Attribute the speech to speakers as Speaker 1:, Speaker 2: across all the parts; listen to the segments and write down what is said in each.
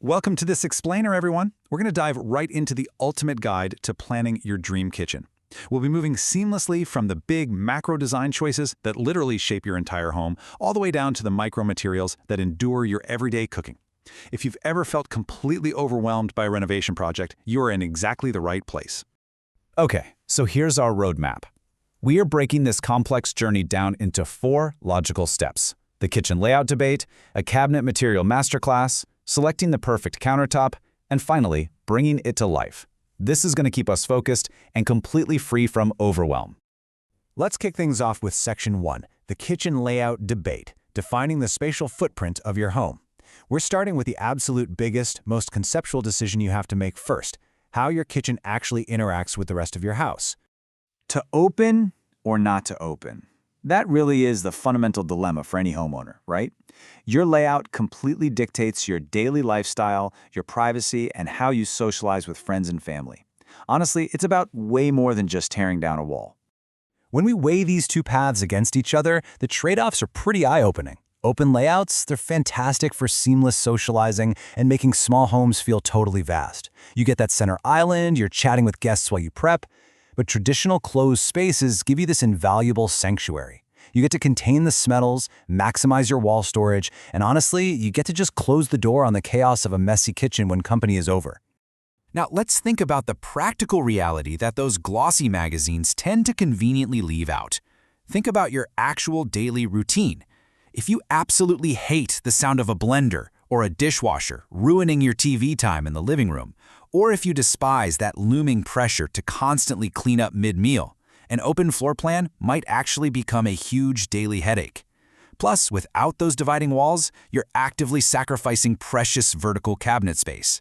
Speaker 1: Welcome to this explainer, everyone. We're going to dive right into the ultimate guide to planning your dream kitchen. We'll be moving seamlessly from the big macro design choices that literally shape your entire home, all the way down to the micro materials that endure your everyday cooking. If you've ever felt completely overwhelmed by a renovation project, you are in exactly the right place.
Speaker 2: Okay, so here's our roadmap. We are breaking this complex journey down into 4 logical steps: the kitchen layout debate, a cabinet material masterclass, selecting the perfect countertop, and finally, bringing it to life. This is going to keep us focused and completely free from overwhelm.
Speaker 3: Let's kick things off with Section 1, the kitchen layout debate, defining the spatial footprint of your home. We're starting with the absolute biggest, most conceptual decision you have to make first: how your kitchen actually interacts with the rest of your house.
Speaker 4: To open or not to open? That really is the fundamental dilemma for any homeowner, right? Your layout completely dictates your daily lifestyle, your privacy, and how you socialize with friends and family. Honestly, it's about way more than just tearing down a wall.
Speaker 3: When we weigh these two paths against each other, the trade-offs are pretty eye-opening. Open layouts, they're fantastic for seamless socializing and making small homes feel totally vast. You get that center island, you're chatting with guests while you prep. But traditional closed spaces give you this invaluable sanctuary. You get to contain the smells, maximize your wall storage, and honestly, you get to just close the door on the chaos of a messy kitchen when company is over.
Speaker 2: Now, let's think about the practical reality that those glossy magazines tend to conveniently leave out. Think about your actual daily routine. If you absolutely hate the sound of a blender or a dishwasher ruining your TV time in the living room, or if you despise that looming pressure to constantly clean up mid-meal, an open floor plan might actually become a huge daily headache. Plus, without those dividing walls, you're actively sacrificing precious vertical cabinet space.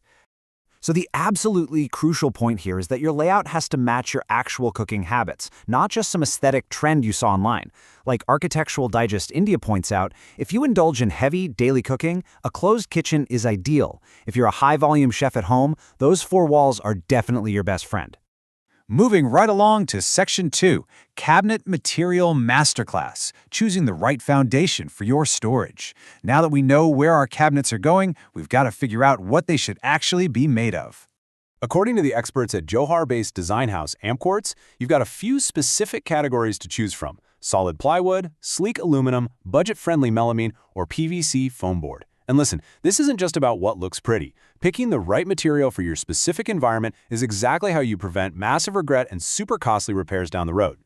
Speaker 5: So the absolutely crucial point here is that your layout has to match your actual cooking habits, not just some aesthetic trend you saw online. Like Architectural Digest India points out, if you indulge in heavy, daily cooking, a closed kitchen is ideal. If you're a high-volume chef at home, those 4 walls are definitely your best friend.
Speaker 3: Moving right along to Section 2, Cabinet Material Masterclass, choosing the right foundation for your storage. Now that we know where our cabinets are going, we've got to figure out what they should actually be made of.
Speaker 6: According to the experts at Johor-based design house AmpQuartz, you've got a few specific categories to choose from: solid plywood, sleek aluminum, budget-friendly melamine, or PVC foam board. And listen, this isn't just about what looks pretty. Picking the right material for your specific environment is exactly how you prevent massive regret and super costly repairs down the road.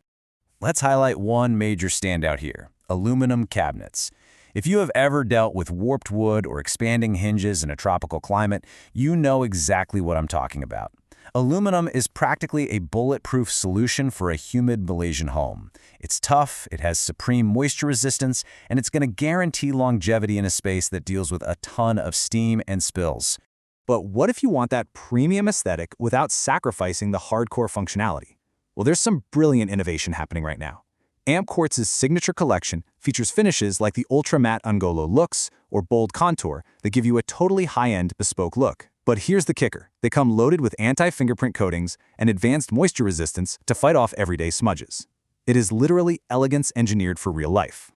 Speaker 3: Let's highlight one major standout here: aluminum cabinets. If you have ever dealt with warped wood or expanding hinges in a tropical climate, you know exactly what I'm talking about. Aluminum is practically a bulletproof solution for a humid Malaysian home. It's tough, it has supreme moisture resistance, and it's going to guarantee longevity in a space that deals with a ton of steam and spills.
Speaker 5: But what if you want that premium aesthetic without sacrificing the hardcore functionality? Well, there's some brilliant innovation happening right now. AmpQuartz's signature collection features finishes like the Ultra Matte Ungolo Looks or Bold Contour that give you a totally high-end, bespoke look. But here's the kicker: they come loaded with anti-fingerprint coatings and advanced moisture resistance to fight off everyday smudges. It is literally elegance engineered for real life.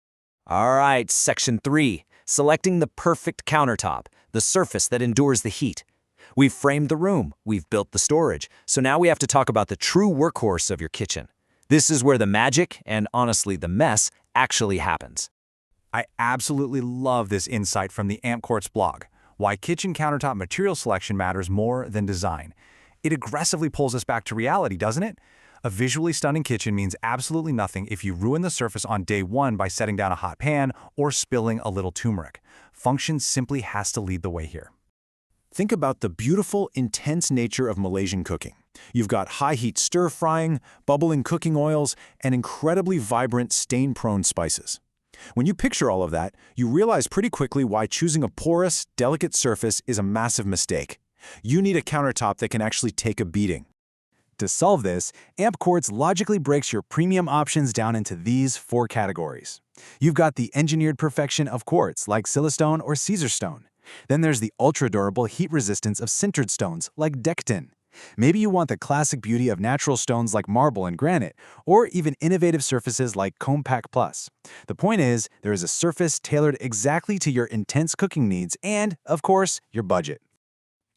Speaker 7: All right, Section 3, selecting the perfect countertop, the surface that endures the heat. We've framed the room, we've built the storage, so now we have to talk about the true workhorse of your kitchen. This is where the magic, and honestly the mess, actually happens.
Speaker 3: I absolutely love this insight from the AmpQuartz blog: why kitchen countertop material selection matters more than design. It aggressively pulls us back to reality, doesn't it? A visually stunning kitchen means absolutely nothing if you ruin the surface on day 1 by setting down a hot pan or spilling a little turmeric. Function simply has to lead the way here.
Speaker 1: Think about the beautiful, intense nature of Malaysian cooking. You've got high-heat stir-frying, bubbling cooking oils, and incredibly vibrant, stain-prone spices. When you picture all of that, you realize pretty quickly why choosing a porous, delicate surface is a massive mistake. You need a countertop that can actually take a beating.
Speaker 3: To solve this, AmpQuartz logically breaks your premium options down into these 4 categories. You've got the engineered perfection of quartz like silestone or Caesar stone. Then there's the ultra-durable heat resistance of sintered stones like Dectin. Maybe you want the classic beauty of natural stones like marble and granite, or even innovative surfaces like Compact Plus. The point is, there is a surface tailored exactly to your intense cooking needs and, of course, your budget.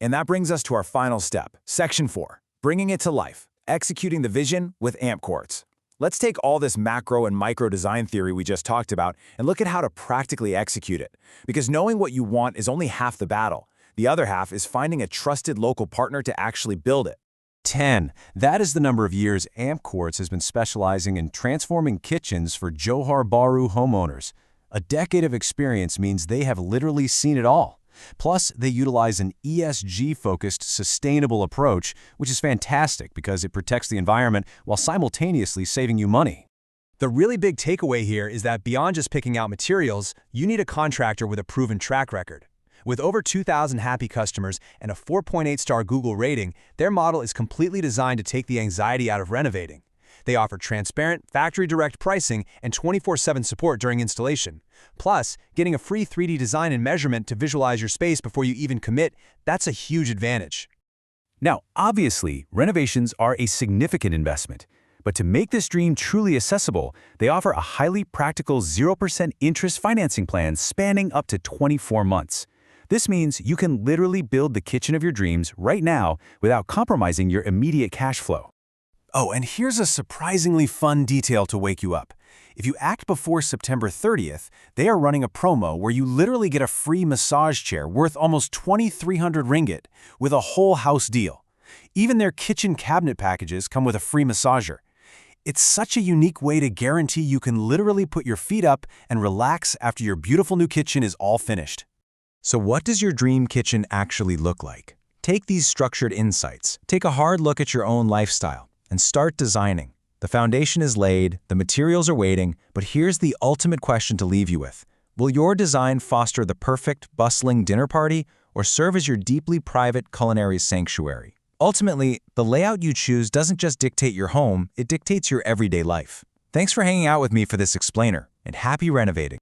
Speaker 5: And that brings us to our final step, Section 4, bringing it to life, executing the vision with AmpQuartz. Let's take all this macro and micro design theory we just talked about and look at how to practically execute it. Because knowing what you want is only half the battle. The other half is finding a trusted local partner to actually build it.
Speaker 2: 10. That is the number of years AmpQuartz has been specializing in transforming kitchens for Johor Bahru homeowners. A decade of experience means they have literally seen it all. Plus, they utilize an ESG-focused, sustainable approach, which is fantastic because it protects the environment while simultaneously saving you money.
Speaker 5: The really big takeaway here is that beyond just picking out materials, you need a contractor with a proven track record. With over 2,000 happy customers and a 4.8-star Google rating, their model is completely designed to take the anxiety out of renovating. They offer transparent, factory-direct pricing and 24/7 support during installation. Plus, getting a free 3D design and measurement to visualize your space before you even commit, that's a huge advantage.
Speaker 3: Now, obviously, renovations are a significant investment. But to make this dream truly accessible, they offer a highly practical 0% interest financing plan spanning up to 24 months. This means you can literally build the kitchen of your dreams right now without compromising your immediate cash flow.
Speaker 2: Oh, and here's a surprisingly fun detail to wake you up. If you act before September 30th, they are running a promo where you literally get a free massage chair worth almost 2,300 ringgit with a whole house deal. Even their kitchen cabinet packages come with a free massager. It's such a unique way to guarantee you can literally put your feet up and relax after your beautiful new kitchen is all finished.
Speaker 3: So what does your dream kitchen actually look like? Take these structured insights, take a hard look at your own lifestyle, and start designing. The foundation is laid, the materials are waiting, but here's the ultimate question to leave you with. Will your design foster the perfect, bustling dinner party or serve as your deeply private culinary sanctuary? Ultimately, the layout you choose doesn't just dictate your home, it dictates your everyday life. Thanks for hanging out with me for this explainer, and happy renovating.